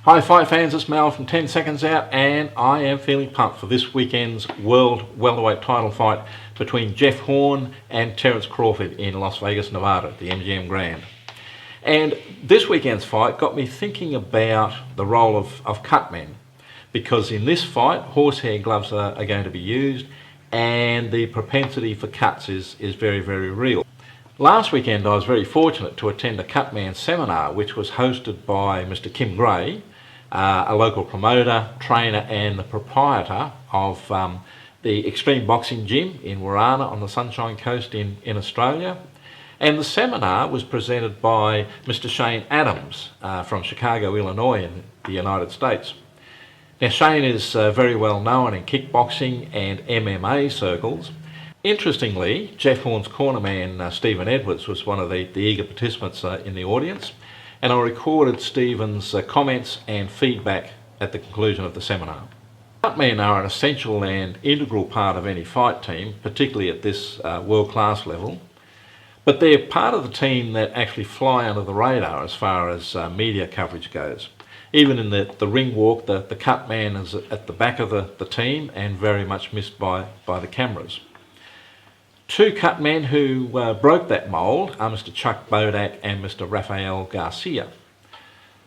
Hi fight fans, it's Mel from 10 Seconds Out, and I am feeling pumped for this weekend's World Welterweight title fight between Jeff Horn and Terrence Crawford in Las Vegas, Nevada at the MGM Grand. And this weekend's fight got me thinking about the role of cutmen, because in this fight horsehair gloves are going to be used and the propensity for cuts is very, very real. Last weekend I was very fortunate to attend a cutman seminar which was hosted by Mr. Kim Gray, a local promoter, trainer and the proprietor of the Extreme Boxing Gym in Warana on the Sunshine Coast in Australia. And the seminar was presented by Mr. Shayne Adams from Chicago, Illinois in the United States. Now Shayne is very well known in kickboxing and MMA circles. Interestingly, Jeff Horn's cornerman Stephen Edwards was one of the eager participants in the audience, and I recorded Stephen's comments and feedback at the conclusion of the seminar. Cutmen are an essential and integral part of any fight team, particularly at this world-class level, but they're part of the team that actually fly under the radar as far as media coverage goes. Even in the ring walk, the cutman is at the back of the team and very much missed by the cameras. Two cutmen who broke that mould are Mr. Chuck Bodak and Mr. Rafael Garcia.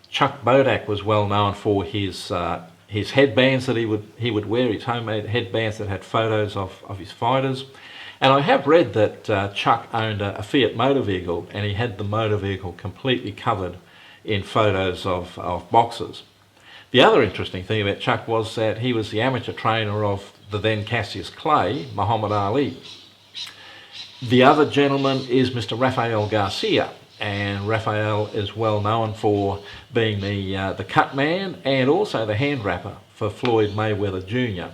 Chuck Bodak was well known for his headbands that he would wear, his homemade headbands that had photos of his fighters. And I have read that Chuck owned a Fiat motor vehicle, and he had the motor vehicle completely covered in photos of boxers. The other interesting thing about Chuck was that he was the amateur trainer of the then Cassius Clay, Muhammad Ali. The other gentleman is Mr. Rafael Garcia, and Rafael is well known for being the cut man and also the hand wrapper for Floyd Mayweather Jr.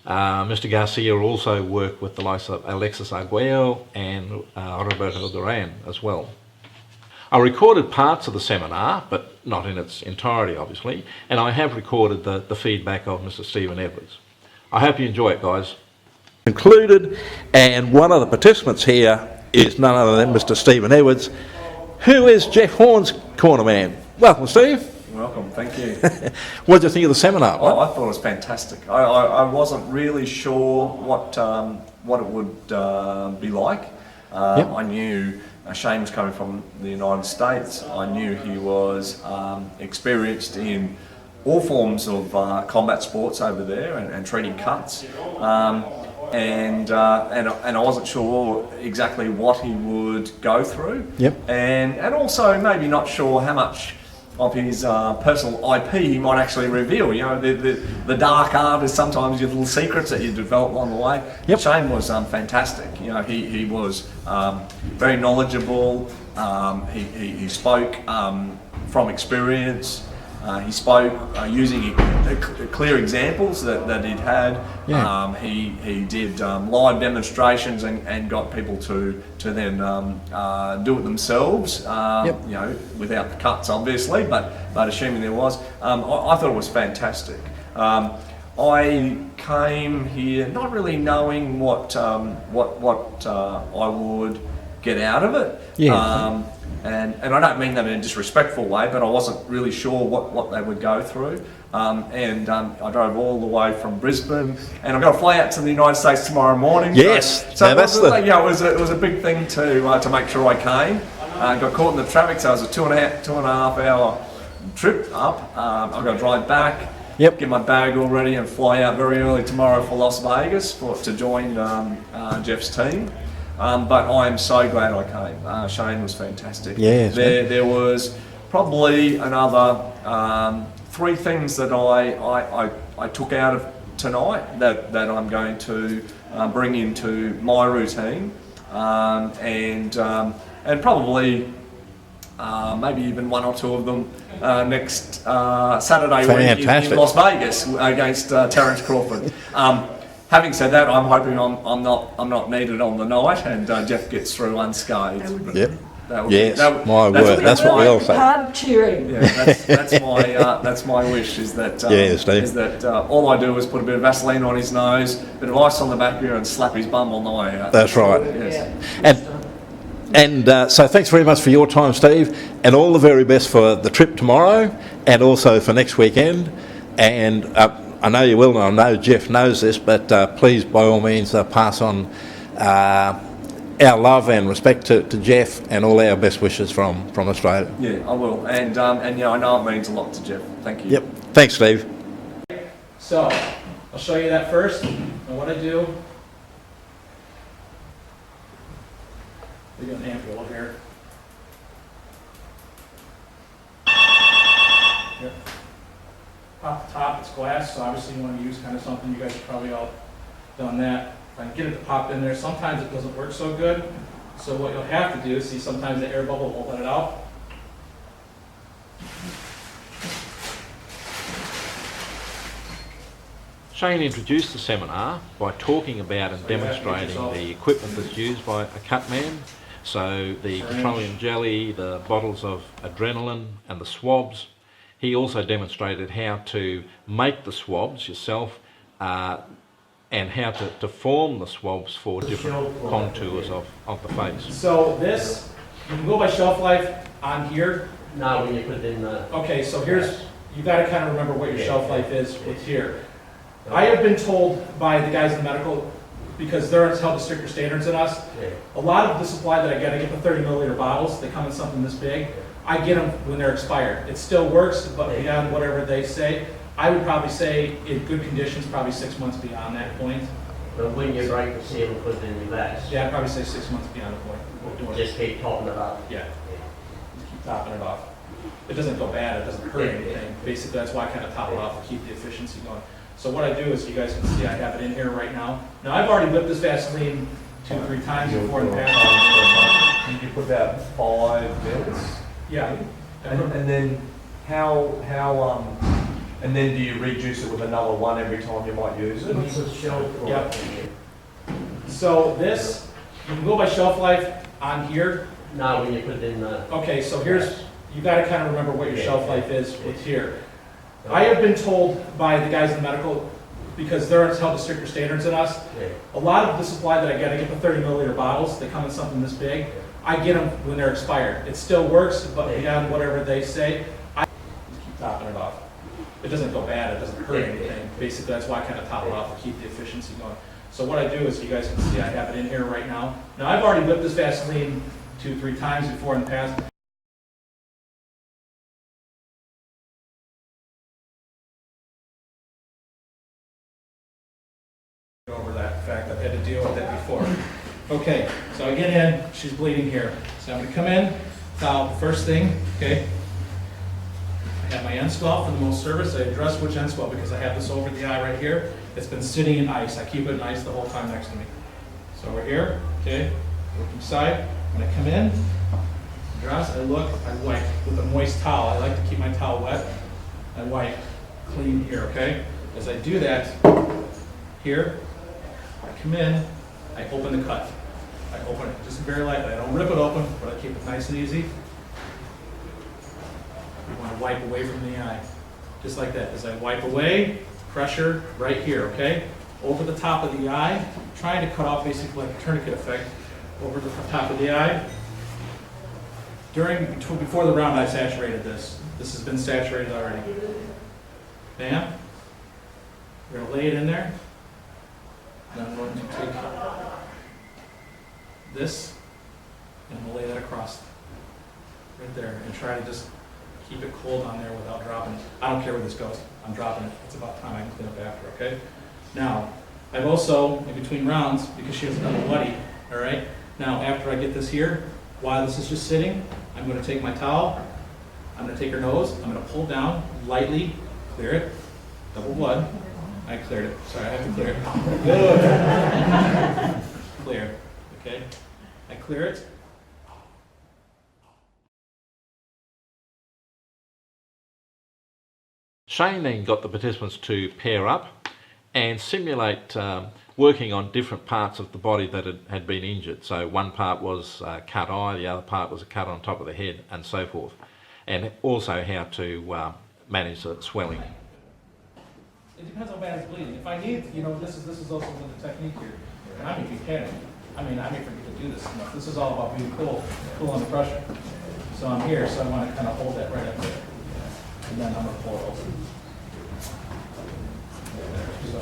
Mr. Garcia also worked with the likes of Alexis Arguello and Roberto Duran as well. I recorded parts of the seminar, but not in its entirety obviously, and I have recorded the feedback of Mr. Stephen Edwards. I hope you enjoy it, guys. Concluded, and one of the participants here is none other than Mr. Stephen Edwards, who is Jeff Horn's cornerman. Welcome, Steve. Welcome, thank you. What did you think of the seminar? Oh, I thought it was fantastic. I wasn't really sure what it would be like. Yep. I knew Shayne was coming from the United States. I knew he was experienced in all forms of combat sports over there and treating cuts. And I wasn't sure exactly what he would go through. Yep. And also maybe not sure how much of his personal IP he might actually reveal. You know, the dark art is sometimes your little secrets that you develop along the way. Yep. Shayne was fantastic. You know, he was very knowledgeable. He spoke from experience. He spoke using clear examples that he'd had. Yeah. He did live demonstrations and got people to then do it themselves. Yep. You know, without the cuts obviously, but assuming there was, I thought it was fantastic. I came here not really knowing what I would get out of it. Yeah. And I don't mean that in a disrespectful way, but I wasn't really sure what they would go through. I drove all the way from Brisbane, and I've got to fly out to the United States tomorrow morning. Yes, so now that's it was a big thing to make sure I came. Got caught in the traffic, so it was a two and a half hour trip up. I've got to drive back. Yep. Get my bag all ready and fly out very early tomorrow for Las Vegas to join Jeff's team. But I am so glad I came. Shayne was fantastic. Yes, there was probably another 3 things that I took out of tonight that I'm going to bring into my routine, and probably maybe even 1 or 2 of them next Saturday week in Las Vegas against Terrence Crawford. Having said that, I'm hoping I'm not needed on the night, and Jeff gets through unscathed. Yep. Yes, my word, that's what we all say. Hard cheering. Yeah, that's my wish, is that all I do is put a bit of Vaseline on his nose, a bit of ice on the back here, and slap his bum on the way out. That's right. Yes. And And so thanks very much for your time, Steve, and all the very best for the trip tomorrow and also for next weekend. And I know you will, and I know Jeff knows this, but please, by all means, pass on our love and respect to Jeff and all our best wishes from Australia. Yeah, I will. And yeah, I know it means a lot to Jeff. Thank you. Yep. Thanks, Steve. So, I'll show you that first, and what I do. We got an ampule here. Yep. Off the top, it's glass, so obviously you want to use kind of something. You guys have probably all done that. If I can get it to pop in there, sometimes it doesn't work so good. So what you'll have to do, see, sometimes the air bubble won't let it out. Shayne introduced the seminar by talking about and demonstrating the equipment that's used by a cutman. So the petroleum jelly, the bottles of adrenaline and the swabs. He also demonstrated how to make the swabs yourself and how to form the swabs for different contours of the face. So this, you can go by shelf life on here. Now when you put it in the... Okay, so here's, you gotta kind of remember what your shelf life is with here. I have been told by the guys in medical, because they're held to stricter standards than us, a lot of the supply that I get the 30 milliliter bottles, they come in something this big. I get them when they're expired. It still works, but beyond whatever they say, I would probably say in good conditions, probably 6 months beyond that point. But when you break the seal and put it in your glass, Yeah, I'd probably say 6 months beyond the point. just keep topping it up. Yeah, just keep topping it off. It doesn't go bad, it doesn't hurt anything. Basically, that's why I kind of top it off to keep the efficiency going. So what I do is, you guys can see I have it in here right now. Now I've already whipped this Vaseline 2-3 times before in the past. You put about 5 mils. Yeah. And then and then do you reduce it with another one every time you might use it? It's a shelf Yep. So this, you can go by shelf life on here. Now when you put it in the... Okay, so here's, you gotta kind of remember what your shelf life is with here. I have been told by the guys in medical, because they're held to stricter standards than us, a lot of the supply that I get the 30 milliliter bottles, they come in something this big. I get them when they're expired. It still works, but beyond whatever they say, I just keep topping it off. It doesn't go bad, it doesn't hurt anything. Basically, that's why I kind of top it off to keep the efficiency going. So what I do is, you guys can see I have it in here right now. Now I've already whipped this Vaseline 2-3 times before in the past. Over that fact, I've had to deal with that before. Okay, so I get in, she's bleeding here. So I'm gonna come in, towel, first thing, okay. I have my end swell for the most service. I address which end swell because I have this over the eye right here. It's been sitting in ice. I keep it in ice the whole time next to me. So we're here, okay, working side. When I come in, address, I look, I wipe with a moist towel. I like to keep my towel wet. I wipe clean here, okay. As I do that, here, I come in, I open the cut. I open it just very lightly. I don't rip it open, but I keep it nice and easy. You want to wipe away from the eye. Just like that. As I wipe away, pressure right here, okay? Over the top of the eye, trying to cut off basically like a tourniquet effect over the top of the eye. Before the round, I saturated this. This has been saturated already. Bam. We're going to lay it in there. And I'm going to take this and I'm going to lay that across right there and try to just keep it cold on there without dropping it. I don't care where this goes. I'm dropping it. It's about time I can clean up after, okay? Now, I've also, in between rounds, because she has another bloody, all right? Now, after I get this here, while this is just sitting, I'm going to take my towel, I'm going to take her nose, I'm going to pull down, lightly clear it, double blood. I cleared it. Sorry, I have to clear it. Good. Clear. Okay. I clear it. Shayne then got the participants to pair up and simulate working on different parts of the body that had been injured. So one part was a cut eye, the other part was a cut on top of the head, and so forth. And also how to manage the swelling. It depends how bad it's bleeding. If I need, this is also the technique here. And I'm a mechanic. I mean, forget to do this enough. This is all about being cool under pressure. So I'm here, so I want to kind of hold that right up there. And then I'm going to pull it over. So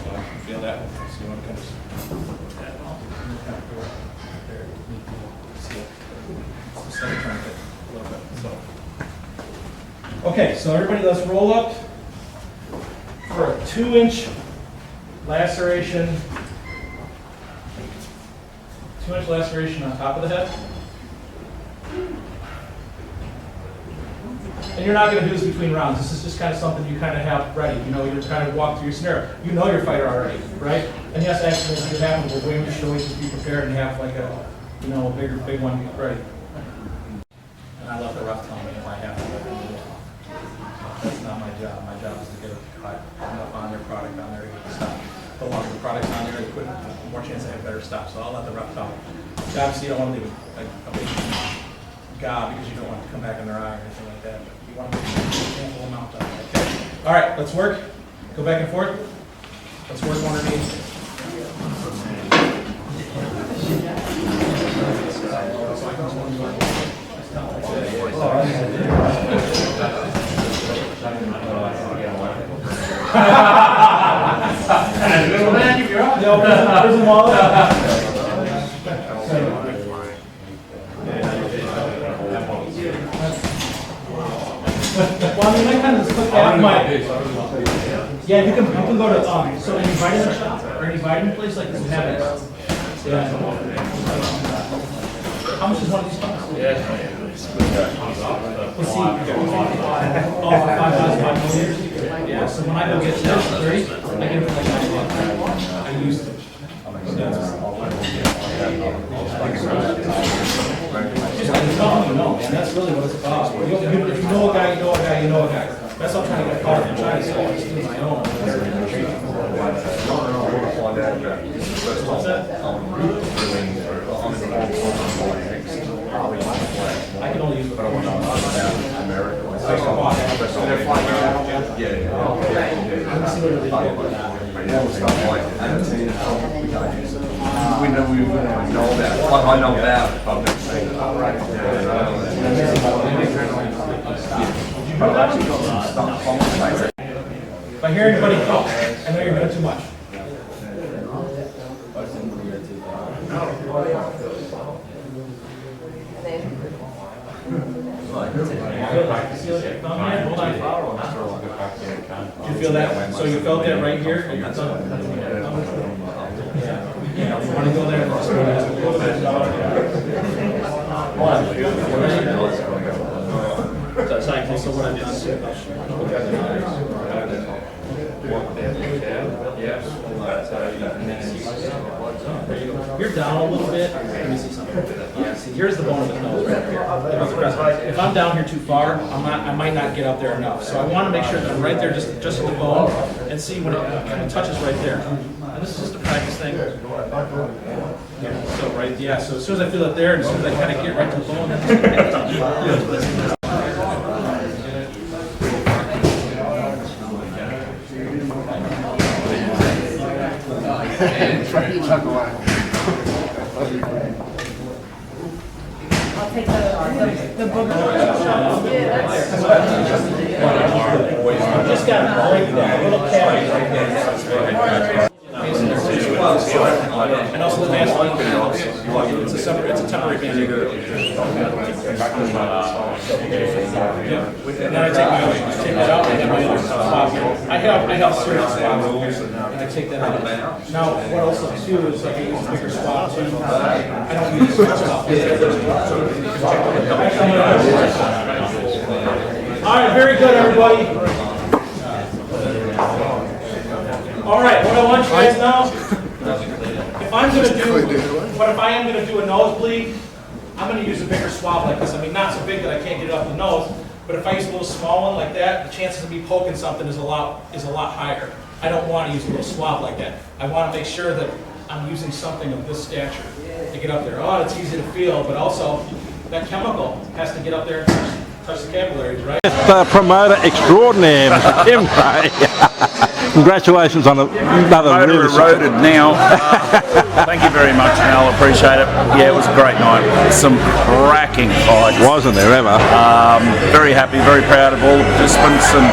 you feel that? So you want to kind of put that off. And kind of go right there. See it? Just let it turn it a little bit. So. Okay, so everybody, let's roll up for a 2-inch laceration. 2-inch laceration on top of the head. And you're not going to do this between rounds. This is just kind of something you kind of have ready. You know, you're kind of walk through your scenario. You know your fighter already, right? And yes, accidents do happen, but we should always just be prepared and have like a, you know, a big one ready. And I let the ref tell me if I have to. That's not my job. My job is to get enough on their product on there to get the stop. The longer the product's on there, the more chance I have better stop. So I'll let the ref tell me. Obviously, you don't want to leave a big gob because you don't want it to come back in their eye or anything like that. But you want to make a ample amount of it. Okay. All right, let's work. Go back and forth. Let's work underneath. Prison wallet. Well, I mean, I kind of just put that in my. Yeah, you can go to so any vitamin shop or any vitamin place like this will have it. Yeah. How much is one of these pumps? Let's see. Oh, 5,500 milliliters. Yeah. So when I go get this 30, I get it for like $9. I used it. No, and that's really what it's about. If you know a guy, you know a guy, you know a guy. That's what I'm trying to get caught in China, so I'm just doing my own. What's that? I can only use what I want. We know that. Like I know that. If I hear anybody talk, I know you're doing too much. Do you feel that? So you felt that right here? Yeah. Yeah, you want to go there and just go a little bit. So what I've done you're down a little bit. Let me see something. Yeah, see, here's the bone of the nose right here. If I'm down here too far, I might not get up there enough. So I want to make sure that I'm right there, just at the bone, and see when it kind of touches right there. And this is just a practice thing. Yeah, so right, yeah. So as soon as I feel it there, and as soon as I kind of get right to the bone, then I'll take the booger. just got to break that little cavity right there. And also the mask. It's a temporary bandage. And then I take that out and then my other swab. I have serious swabs and I take that out. Now, what else I'll do is I can use a bigger swab too. I don't use much stuff. All right, very good, everybody. All right, what I want you guys now, if I am going to do a nosebleed, I'm going to use a bigger swab like this. I mean, not so big that I can't get it up the nose, but if I use a little small one like that, the chances of me poking something is a lot higher. I don't want to use a little swab like that. I want to make sure that I'm using something of this stature to get up there. Oh, it's easy to feel, but also that chemical has to get up there and touch the capillaries, right? Promoter extraordinaire, Mr. Tim Gray. Congratulations on another Motor really eroded now. Thank you very much, Mel. Appreciate it. Yeah, it was a great night. Some cracking fights. wasn't there ever? Very happy, very proud of all the participants, and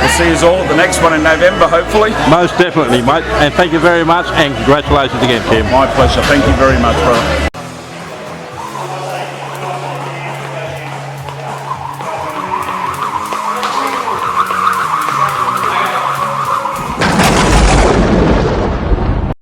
we'll see us all at the next one in November, hopefully. Most definitely, mate. And thank you very much, and congratulations again, Tim. My pleasure. Thank you very much, brother.